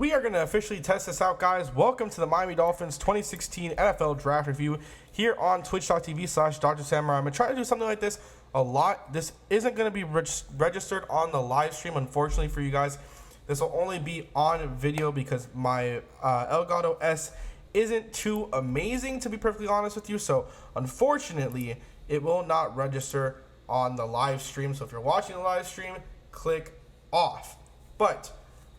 We are going to officially test this out, guys. Welcome to the Miami Dolphins 2016 NFL Draft Review here on twitch.tv/DrSamurai. I'm going to try to do something like this a lot. This isn't going to be registered on the live stream, unfortunately for you guys. This will only be on video because my Elgato S isn't too amazing, to be perfectly honest with you. So, unfortunately, it will not register on the live stream. So, if you're watching the live stream, click off. But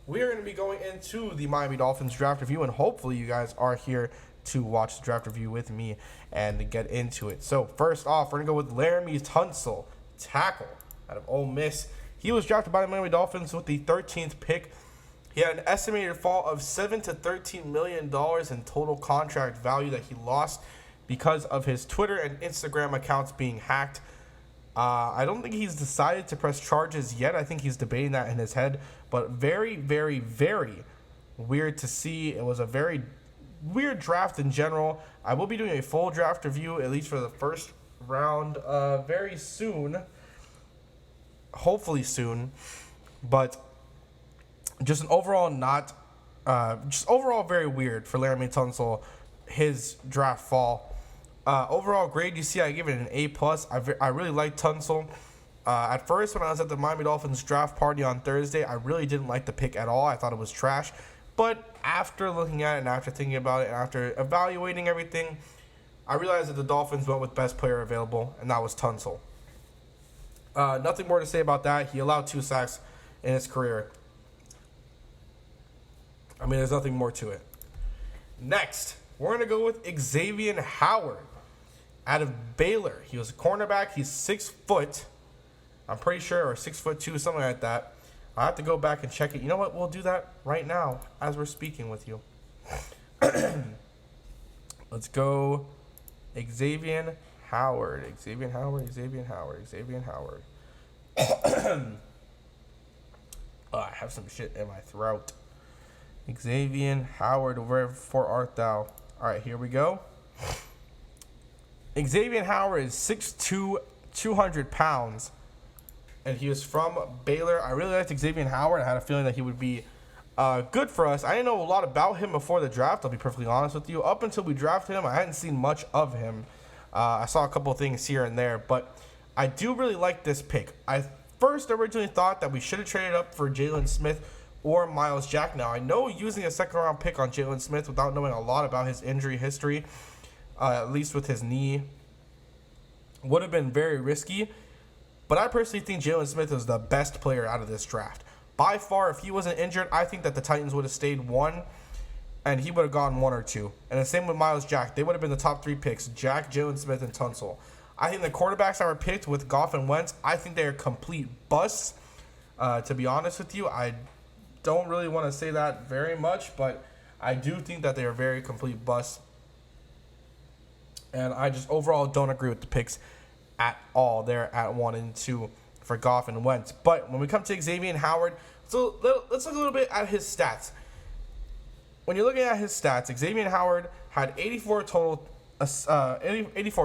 we are going to be going into the Miami Dolphins draft review, and hopefully you guys are here to watch the draft review with me and get into it. So first off, we're going to go with Laramie Tunsil, tackle out of Ole Miss. He was drafted by the Miami Dolphins with the 13th pick. He had an estimated fall of $7 to $13 million in total contract value that he lost because of his Twitter and Instagram accounts being hacked. I don't think he's decided to press charges yet. I think he's debating that in his head. But very, very, very weird to see. It was a very weird draft in general. I will be doing a full draft review, at least for the first round, very soon. Hopefully soon. But just an overall overall very weird for Laramie Tunsil, his draft fall. Overall grade, you see, I give it an A+. I really like Tunsil. At first, when I was at the Miami Dolphins draft party on Thursday, I really didn't like the pick at all. I thought it was trash. But after looking at it and after thinking about it and after evaluating everything, I realized that the Dolphins went with best player available, and that was Tunsil. Nothing more to say about that. He allowed 2 sacks in his career. I mean, there's nothing more to it. Next, we're going to go with Xavier Howard out of Baylor. He was a cornerback. He's 6 foot, I'm pretty sure, or 6'2", something like that. I have to go back and check it. You know what? We'll do that right now as we're speaking with you. Let's go Xavier Howard. Xavier Howard. I have some shit in my throat. Xavier Howard, wherefore art thou? All right, here we go. Xavier Howard is 6'2", 200 pounds, and he was from Baylor. I really liked Xavier Howard. I had a feeling that he would be good for us. I didn't know a lot about him before the draft, I'll be perfectly honest with you. Up until we drafted him, I hadn't seen much of him. I saw a couple of things here and there, but I do really like this pick. I first originally thought that we should have traded up for Jalen Smith or Myles Jack. Now, I know using a second-round pick on Jalen Smith without knowing a lot about his injury history, at least with his knee, would have been very risky. But I personally think Jalen Smith is the best player out of this draft. By far, if he wasn't injured, I think that the Titans would have stayed 1, and he would have gone 1 or 2. And the same with Myles Jack. They would have been the top 3 picks, Jack, Jalen Smith, and Tunsil. I think the quarterbacks that were picked with Goff and Wentz, I think they are complete busts. To be honest with you, I don't really want to say that very much, but I do think that they are very complete busts. And I just overall don't agree with the picks at all there at 1 and 2 for Goff and Wentz. But when we come to Xavier Howard, so let's look a little bit at his stats. When you're looking at his stats, Xavier Howard had 84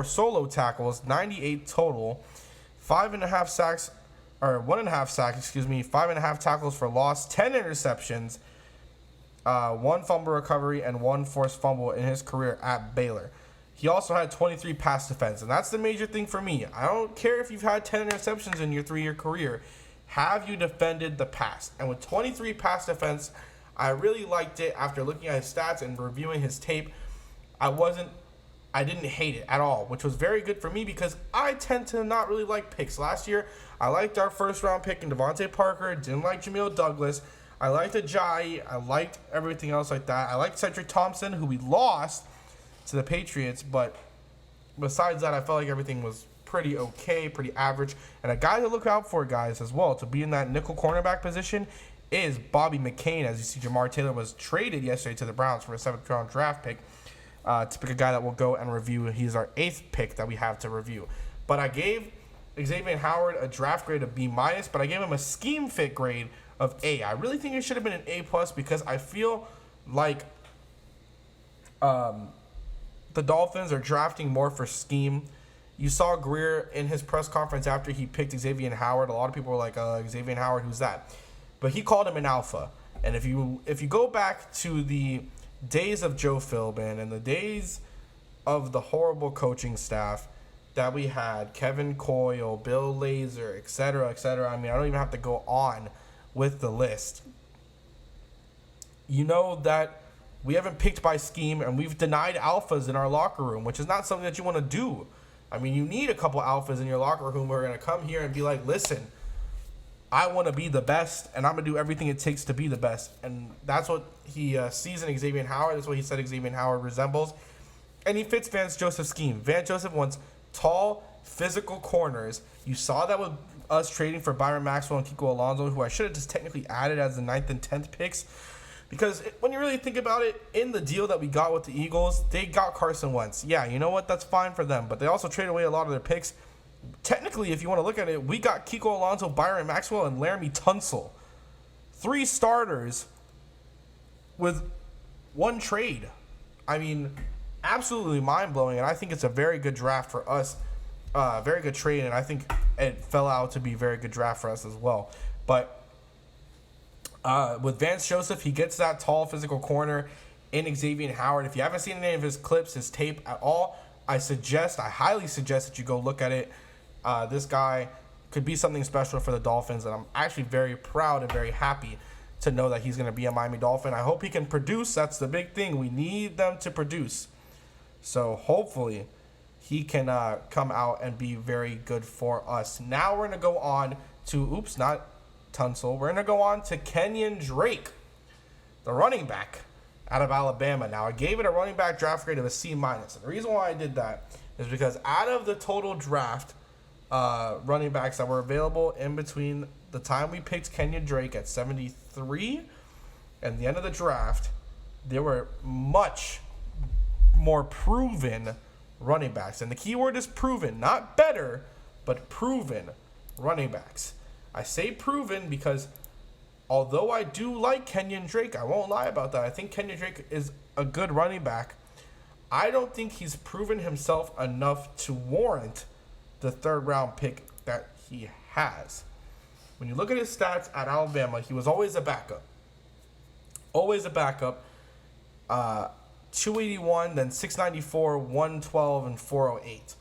solo tackles, 98 total, 1.5 sacks, 5.5 tackles for loss, 10 interceptions, 1 fumble recovery, and 1 forced fumble in his career at Baylor. He also had 23 pass defense, and that's the major thing for me. I don't care if you've had 10 interceptions in your 3-year career. Have you defended the pass? And with 23 pass defense, I really liked it. After looking at his stats and reviewing his tape, I didn't hate it at all, which was very good for me because I tend to not really like picks. Last year, I liked our first-round pick in Devontae Parker, didn't like Jamil Douglas. I liked Ajayi. I liked everything else like that. I liked Cedric Thompson, who we lost to the Patriots, but besides that, I felt like everything was pretty okay, pretty average. And a guy to look out for, guys, as well, to be in that nickel cornerback position is Bobby McCain. As you see, Jamar Taylor was traded yesterday to the Browns for a 7th-round draft pick to pick a guy that we'll go and review. He's our 8th pick that we have to review. But I gave Xavier Howard a draft grade of B-, but I gave him a scheme fit grade of A. I really think it should have been an A+ because I feel like the Dolphins are drafting more for scheme. You saw Greer in his press conference after he picked Xavier Howard. A lot of people were like, Xavier Howard, who's that? But he called him an alpha. And if you go back to the days of Joe Philbin and the days of the horrible coaching staff that we had, Kevin Coyle, Bill Lazor, etc., etc. I mean, I don't even have to go on with the list. You know that we haven't picked by scheme, and we've denied alphas in our locker room, which is not something that you want to do. I mean, you need a couple alphas in your locker room who are going to come here and be like, listen, I want to be the best, and I'm going to do everything it takes to be the best. And that's what he sees in Xavier Howard. That's what he said Xavier Howard resembles. And he fits Vance Joseph's scheme. Vance Joseph wants tall, physical corners. You saw that with us trading for Byron Maxwell and Kiko Alonso, who I should have just technically added as the 9th and 10th picks. Because when you really think about it, in the deal that we got with the Eagles, they got Carson Wentz. Yeah, you know what? That's fine for them. But they also traded away a lot of their picks. Technically, if you want to look at it, we got Kiko Alonso, Byron Maxwell, and Laramie Tunsil. 3 starters with 1 trade. I mean, absolutely mind-blowing, and I think it's a very good draft for us. Very good trade, and I think it fell out to be a very good draft for us as well. But with Vance Joseph, he gets that tall physical corner in Xavier Howard. If you haven't seen any of his clips, his tape at all, I highly suggest that you go look at it. This guy could be something special for the Dolphins, and I'm actually very proud and very happy to know that he's going to be a Miami Dolphin. I hope he can produce. That's the big thing. We need them to produce. So hopefully he can come out and be very good for us. Now we're going to go on to, not Tunsil. We're going to go on to Kenyon Drake, the running back out of Alabama. Now, I gave it a running back draft grade of a C-. And the reason why I did that is because out of the total draft running backs that were available in between the time we picked Kenyon Drake at 73 and the end of the draft, there were much more proven running backs. And the key word is proven, not better, but proven running backs. I say proven because although I do like Kenyon Drake, I won't lie about that. I think Kenyon Drake is a good running back. I don't think he's proven himself enough to warrant the 3rd round pick that he has. When you look at his stats at Alabama, he was always a backup. Always a backup. 281, then 694, 112, and 408.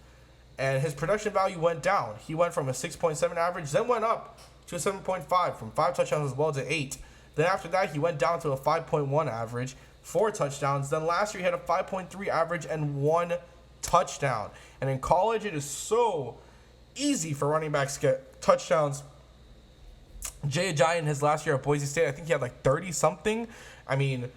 And his production value went down. He went from a 6.7 average, then went up to a 7.5, from 5 touchdowns as well to 8. Then after that, he went down to a 5.1 average, 4 touchdowns. Then last year, he had a 5.3 average and 1 touchdown. And in college, it is so easy for running backs to get touchdowns. Jay Ajayi in his last year at Boise State, I think he had like 30-something. I mean,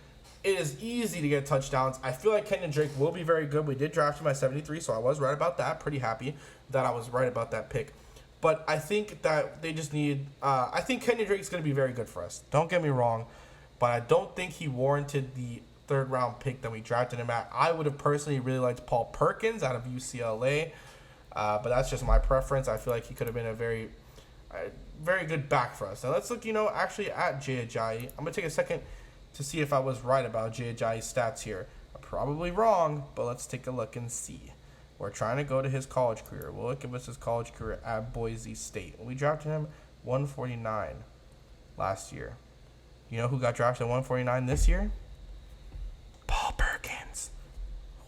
it is easy to get touchdowns. I feel like Kenyon Drake will be very good. We did draft him at 73, so I was right about that. Pretty happy that I was right about that pick. But I think that they just need I think Kenyon Drake's going to be very good for us. Don't get me wrong, but I don't think he warranted the 3rd round pick that we drafted him at. I would have personally really liked Paul Perkins out of UCLA, but that's just my preference. I feel like he could have been a very good back for us. Now let's look, actually at Jay Ajayi. I'm going to take a second to see if I was right about Jay Ajayi's stats here. I'm probably wrong, but let's take a look and see. We're trying to go to his college career. We'll look at his college career at Boise State. We drafted him 149 last year. You know who got drafted at 149 this year? Paul Perkins,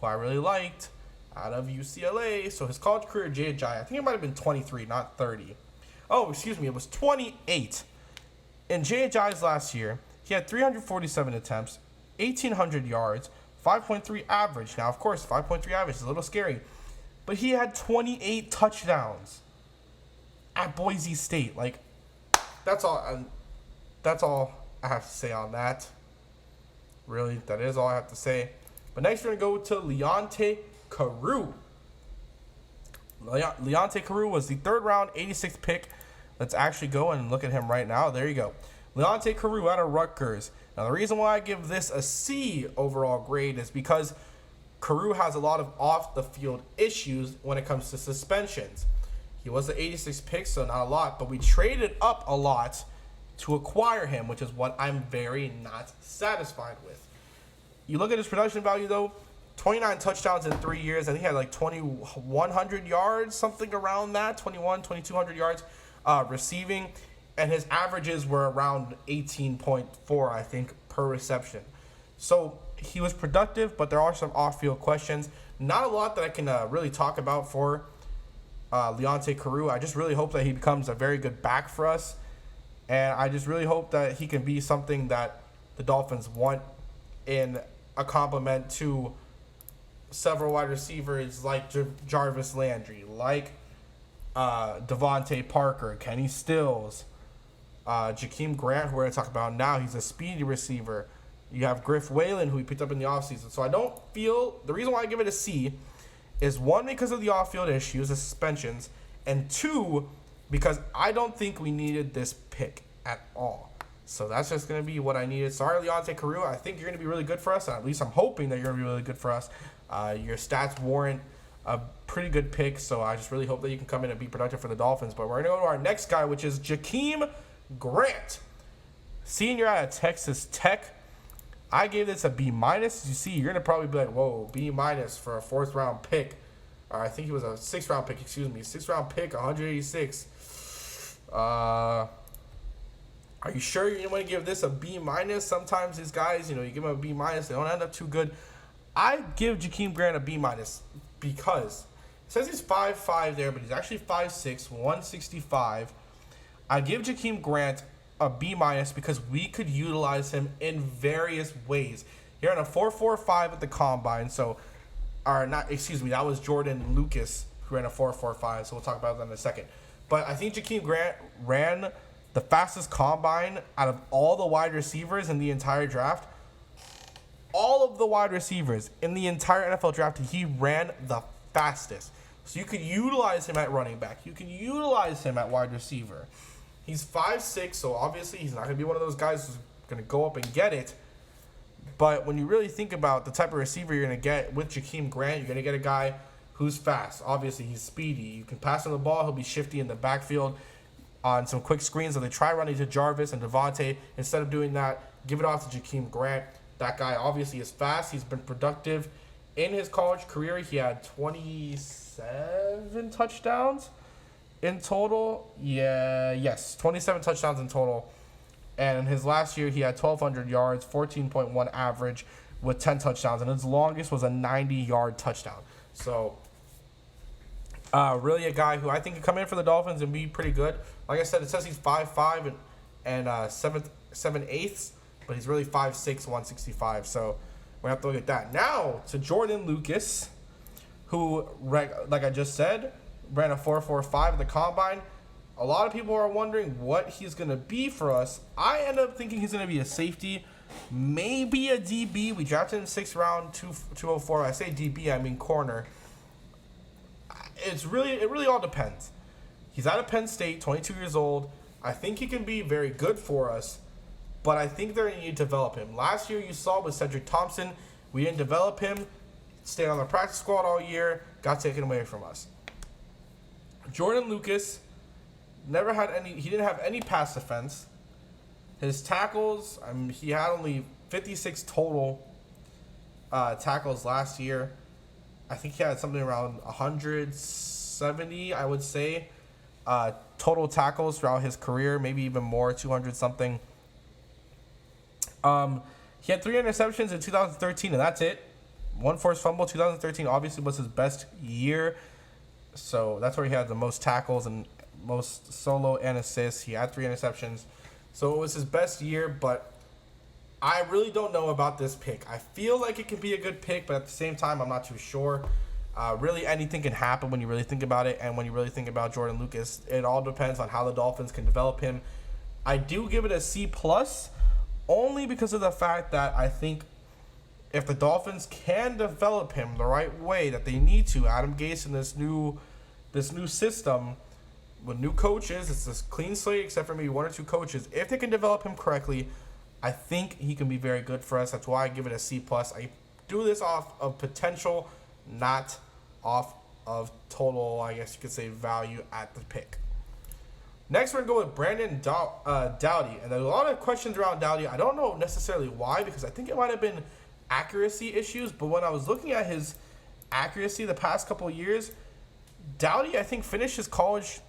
who I really liked out of UCLA. So his college career, Jay Ajayi, I think it might have been 23, not 30. Oh, excuse me, it was 28. In Jay Ajayi's last year, he had 347 attempts, 1,800 yards, 5.3 average. Now, of course, 5.3 average is a little scary. But he had 28 touchdowns at Boise State. Like, that's all I have to say on that. Really, that is all I have to say. But next, we're going to go to Leonte Carroo. Leonte Carroo was the 3rd round, 86th pick. Let's actually go and look at him right now. There you go. Leonte Carroo out of Rutgers. Now, the reason why I give this a C overall grade is because Carroo has a lot of off-the-field issues when it comes to suspensions. He was the 86th pick, so not a lot, but we traded up a lot to acquire him, which is what I'm very not satisfied with. You look at his production value, though, 29 touchdowns in 3 years. I think he had like 2,100 yards, something around that, 2,200 yards receiving. and his averages were around 18.4, I think, per reception. So he was productive, but there are some off-field questions. Not a lot that I can really talk about for Leonte Carroo. I just really hope that he becomes a very good back for us, and I just really hope that he can be something that the Dolphins want in a complement to several wide receivers like Jarvis Landry, like Devontae Parker, Kenny Stills, Shakeem Grant, who we're going to talk about now. He's a speedy receiver. You have Griff Whalen, who we picked up in the offseason. So I don't feel – the reason why I give it a C is, one, because of the off-field issues, the suspensions, and two, because I don't think we needed this pick at all. So that's just going to be what I needed. Sorry, Leonte Carroo. I think you're going to be really good for us. At least I'm hoping that you're going to be really good for us. Your stats warrant a pretty good pick, so I just really hope that you can come in and be productive for the Dolphins. But we're going to go to our next guy, which is Shakeem Grant, senior out of Texas Tech. I gave this a B-. As you see, you're going to probably be like, whoa, B- for a 4th-round pick. Or I think he was a 6th-round pick, 6th-round pick, 186. Are you sure you want to give this a B-? Sometimes these guys, you give them a B-, they don't end up too good. I give Shakeem Grant a B- because it says he's 5'5" there, but he's actually 5'6", 165. I give Shakeem Grant a B- because we could utilize him in various ways. He ran a 4.45 at the combine, that was Jordan Lucas who ran a 4.45, so we'll talk about that in a second. But I think Shakeem Grant ran the fastest combine out of all the wide receivers in the entire draft. All of the wide receivers in the entire NFL draft, he ran the fastest. So you could utilize him at running back. You can utilize him at wide receiver. He's 5'6", so obviously he's not going to be one of those guys who's going to go up and get it. But when you really think about the type of receiver you're going to get with Shakeem Grant, you're going to get a guy who's fast. Obviously, he's speedy. You can pass him the ball. He'll be shifty in the backfield on some quick screens. So they try running to Jarvis and Devontae. Instead of doing that, give it off to Shakeem Grant. That guy obviously is fast. He's been productive. In his college career, he had 27 touchdowns in total. 27 touchdowns in total. And in his last year, he had 1,200 yards, 14.1 average with 10 touchdowns. And his longest was a 90-yard touchdown. So, really a guy who I think can come in for the Dolphins and be pretty good. Like I said, it says he's 5'5" and 7/8", but he's really 5'6", 165. So, we have to look at that. Now, to Jordan Lucas, who, like I just said, ran a 4.45 at the combine. A lot of people are wondering what he's going to be for us. I end up thinking he's going to be a safety, maybe a DB. We drafted him in the 6th round, 204. When I say DB, I mean corner. It really all depends. He's out of Penn State, 22 years old. I think he can be very good for us, but I think they're going to need to develop him. Last year you saw with Cedric Thompson, we didn't develop him, stayed on the practice squad all year, got taken away from us. Jordan Lucas he didn't have any pass defense. His tackles, he had only 56 total tackles last year. I think he had something around 170, I would say, total tackles throughout his career, maybe even more, 200 something. He had 3 interceptions in 2013, and that's it. 1 forced fumble. 2013 obviously was his best year, so that's where he had the most tackles and most solo and assists. He had 3 interceptions, so it was his best year, but I really don't know about this pick. I feel like it could be a good pick, but at the same time, I'm not too sure. Really, anything can happen when you really think about it, and when you really think about Jordan Lucas, it all depends on how the Dolphins can develop him. I do give it a C+, only because of the fact that I think if the Dolphins can develop him the right way that they need to, Adam Gase in this new system with new coaches, it's this clean slate except for maybe 1 or 2 coaches. If they can develop him correctly, I think he can be very good for us. That's why I give it a C+. I do this off of potential, not off of total, I guess you could say, value at the pick. Next, we're going to go with Brandon Doughty. And there's a lot of questions around Doughty. I don't know necessarily why, because I think it might have been accuracy issues. But when I was looking at his accuracy the past couple of years, Doughty, I think, finished his college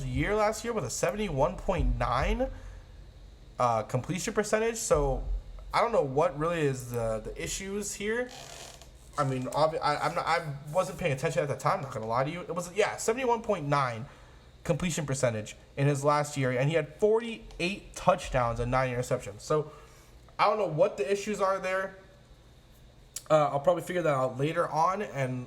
year last year with a 71.9 completion percentage. So I don't know what really is the issues here. I mean, I wasn't paying attention at the time. Not gonna lie to you. It was 71.9 completion percentage in his last year, and he had 48 touchdowns and 9 interceptions. So I don't know what the issues are there. I'll probably figure that out later on, and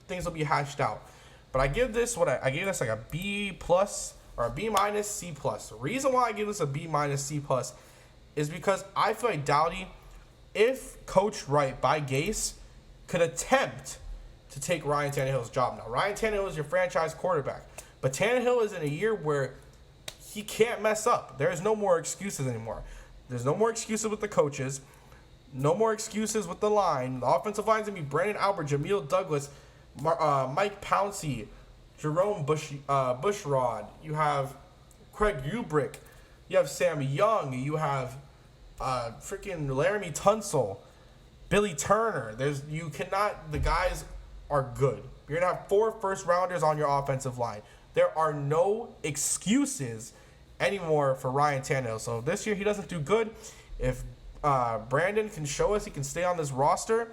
things will be hashed out. But I give this like a B plus or a B minus C plus. The reason why I give this a B minus C plus is because I feel like Doughty, if coached right by Gase, could attempt to take Ryan Tannehill's job. Now, Ryan Tannehill is your franchise quarterback, but Tannehill is in a year where he can't mess up. There's no more excuses anymore. There's no more excuses with the coaches. No more excuses with the line. The offensive line is going to be Brandon Albert, Jamil Douglas, Mike Pouncey, Jerome Bushrod. You have Craig Ubrick. You have Sam Young. You have freaking Laramie Tunsil, Billy Turner. The guys are good. You're going to have 4 first-rounders on your offensive line. There are no excuses anymore for Ryan Tannehill. So if this year he doesn't do good, if Brandon can show us he can stay on this roster,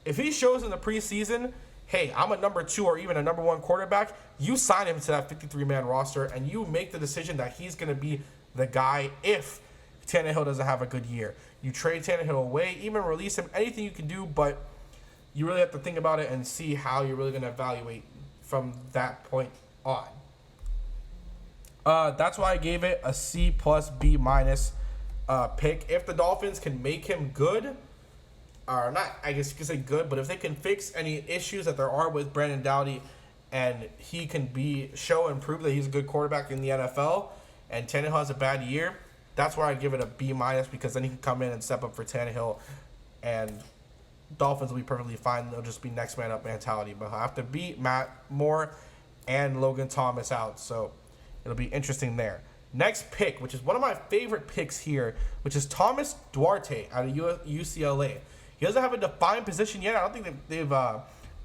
if he shows in the preseason, hey, I'm a number 2 or even a number 1 quarterback, you sign him to that 53-man roster and you make the decision that he's going to be the guy if Tannehill doesn't have a good year. You trade Tannehill away, even release him, anything you can do, but you really have to think about it and see how you're really going to evaluate from that point on. That's why I gave it a C plus B minus pick. If the Dolphins can make him good, or not, I guess you could say good, but if they can fix any issues that there are with Brandon Doughty and he can show and prove that he's a good quarterback in the NFL and Tannehill has a bad year, that's why I'd give it a B minus, because then he can come in and step up for Tannehill and Dolphins will be perfectly fine. They'll just be next man up mentality, but he'll have to beat Matt Moore and Logan Thomas out, so it'll be interesting there. Next pick, which is one of my favorite picks here, which is Thomas Duarte out of UCLA. He doesn't have a defined position yet. I don't think they've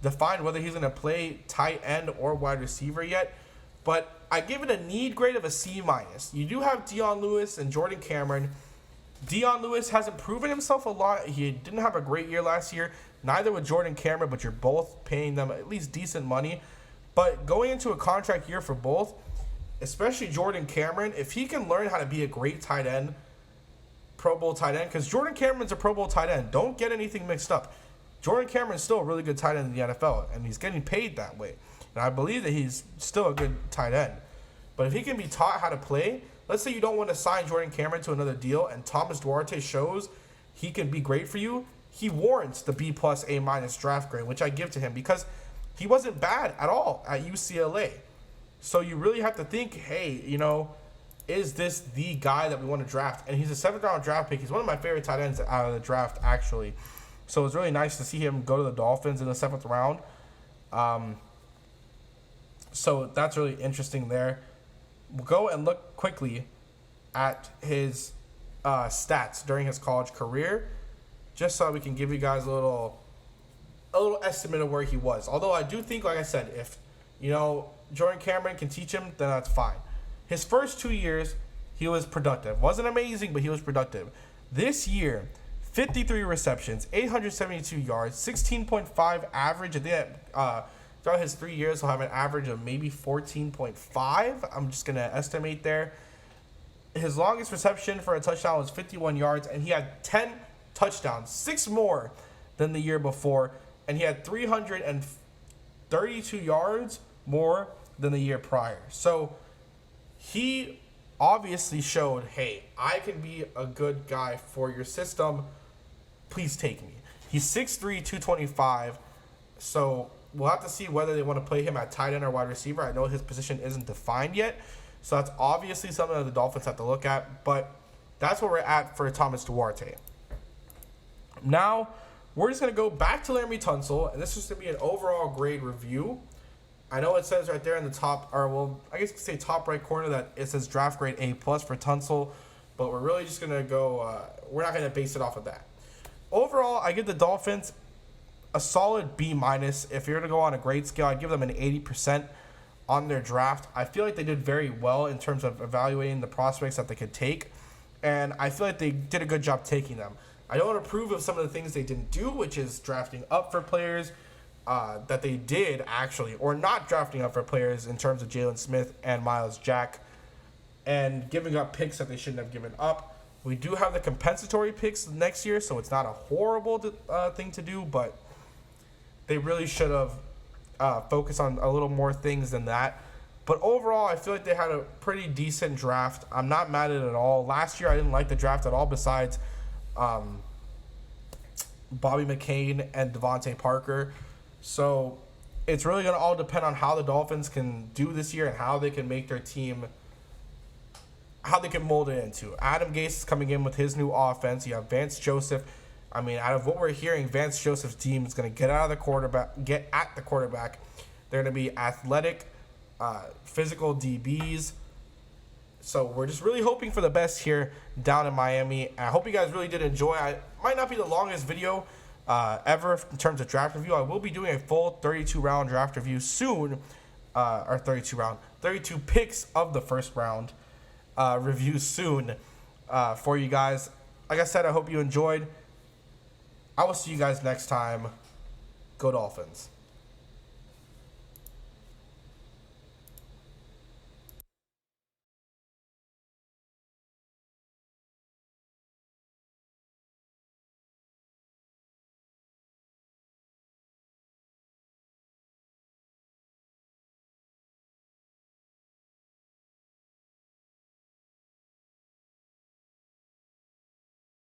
defined whether he's going to play tight end or wide receiver yet. But I give it a need grade of a C minus. You do have Dion Lewis and Jordan Cameron. Dion Lewis hasn't proven himself a lot. He didn't have a great year last year. Neither with Jordan Cameron, but you're both paying them at least decent money. But going into a contract year for both, especially Jordan Cameron, if he can learn how to be a great tight end, Pro Bowl tight end, because Jordan Cameron's a Pro Bowl tight end. Don't get anything mixed up. Jordan Cameron's still a really good tight end in the NFL, and he's getting paid that way. And I believe that he's still a good tight end. But if he can be taught how to play, let's say you don't want to sign Jordan Cameron to another deal, and Thomas Duarte shows he can be great for you, he warrants the B plus A minus draft grade, which I give to him because he wasn't bad at all at UCLA. So you really have to think, hey, is this the guy that we want to draft? And he's a 7th round draft pick. He's one of my favorite tight ends out of the draft, actually. So it's really nice to see him go to the Dolphins in the 7th round. So that's really interesting there. We'll go and look quickly at his stats during his college career, just so we can give you guys a little estimate of where he was. Although I do think, like I said, if Jordan Cameron can teach him, then that's fine. His first 2 years, he was productive. Wasn't amazing, but he was productive. This year, 53 receptions, 872 yards, 16.5 average. I think throughout his 3 years, he'll have an average of maybe 14.5. I'm just going to estimate there. His longest reception for a touchdown was 51 yards, and he had 10 touchdowns, 6 more than the year before, and he had 332 yards more than the year prior. So he obviously showed, hey, I can be a good guy for your system. Please take me. He's 6'3", 225. So we'll have to see whether they want to play him at tight end or wide receiver. I know his position isn't defined yet. So that's obviously something that the Dolphins have to look at. But that's where we're at for Thomas Duarte. Now, we're just going to go back to Laramie Tunsil. And this is going to be an overall grade review. I know it says right there in the top, or well, I guess you could say top right corner that it says draft grade A+ for Tunsil, but we're really just going to go, we're not going to base it off of that. Overall, I give the Dolphins a solid B minus. If you're gonna go on a grade scale, I'd give them an 80% on their draft. I feel like they did very well in terms of evaluating the prospects that they could take, and I feel like they did a good job taking them. I don't approve of some of the things they didn't do, which is drafting up for players that they did actually, or not drafting up for players in terms of Jalen Smith and Miles Jack, and giving up picks that they shouldn't have given up. We do have the compensatory picks next year, so it's not a horrible thing to do, but they really should have focused on a little more things than that. But overall, I feel like they had a pretty decent draft. I'm not mad at it at all. Last year, I didn't like the draft at all besides Bobby McCain and Devontae Parker. So it's really going to all depend on how the Dolphins can do this year and how they can make their team, how they can mold it into. Adam Gase is coming in with his new offense. You have Vance Joseph. I mean, out of what we're hearing, Vance Joseph's team is going to get at the quarterback. They're going to be athletic, physical DBs. So we're just really hoping for the best here down in Miami. I hope you guys really did enjoy. It might not be the longest video ever in terms of draft review. I will be doing a full 32-round draft review soon, or 32 picks of the first round review soon for you guys. Like I said, I hope you enjoyed. I will see you guys next time. Go Dolphins.